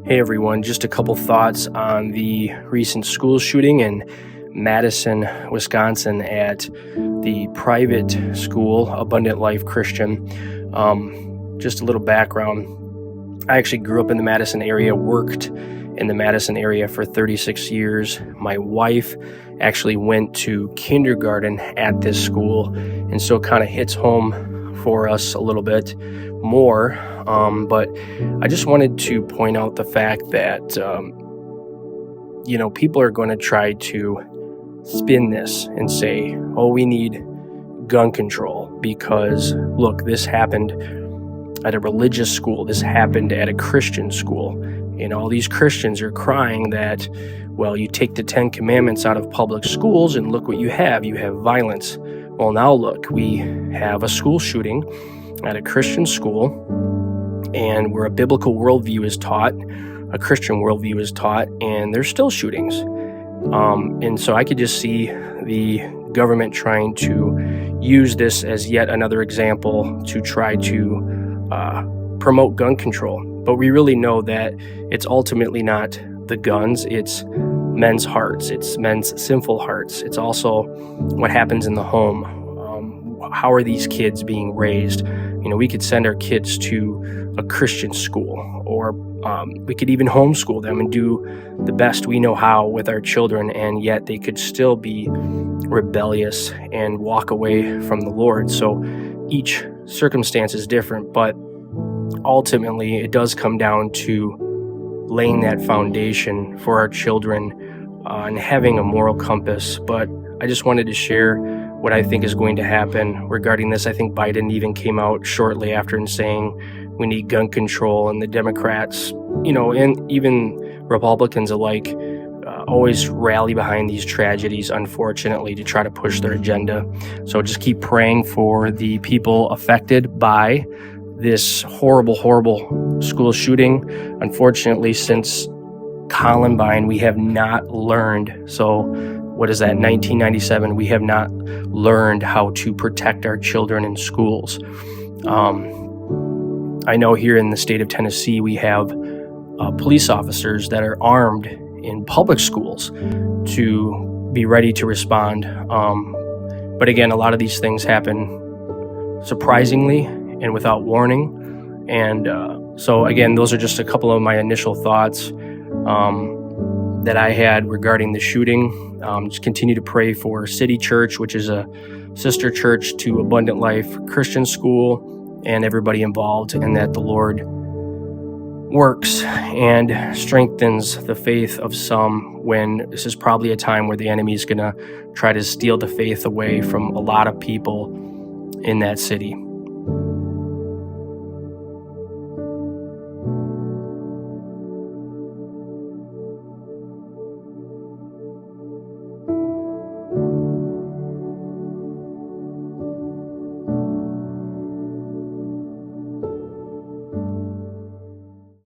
Hey everyone, just a couple thoughts on the recent school shooting in Madison, Wisconsin at the private school, Abundant Life Christian. Just a little background. I actually grew up in the Madison area, worked in the Madison area for 36 years. My wife actually went to kindergarten at this school, and so it kind of hits home for us a little bit more. But I just wanted to point out the fact that, people are going to try to spin this and say, oh, we need gun control because, look, this happened at a religious school. This happened at a Christian school. And all these Christians are crying that, well, you take the 10 Commandments out of public schools and look what you have. You have violence. Well, now look, we have a school shooting at a Christian school, and where a biblical worldview is taught, a Christian worldview is taught, and there's still shootings. And so I could just see the government trying to use this as yet another example to try to promote gun control. But we really know that it's ultimately not the guns, it's men's hearts, it's men's sinful hearts. It's also what happens in the home. How are these kids being raised? We could send our kids to a Christian school, or we could even homeschool them and do the best we know how with our children, and yet they could still be rebellious and walk away from the Lord. So each circumstance is different, but ultimately it does come down to laying that foundation for our children and having a moral compass. But I just wanted to share what I think is going to happen regarding this. I think Biden even came out shortly after and saying we need gun control, and the Democrats, and even Republicans alike, always rally behind these tragedies, unfortunately, to try to push their agenda. So just keep praying for the people affected by this horrible, horrible school shooting. Unfortunately, since Columbine, we have not learned. So what is that, 1997? We have not learned how to protect our children in schools. I know here in the state of Tennessee, we have police officers that are armed in public schools to be ready to respond. But again, a lot of these things happen surprisingly and without warning. And so again, those are just a couple of my initial thoughts that I had regarding the shooting. Just continue to pray for City Church, which is a sister church to Abundant Life Christian School, and everybody involved, and that the Lord works and strengthens the faith of some when this is probably a time where the enemy is going to try to steal the faith away from a lot of people in that city.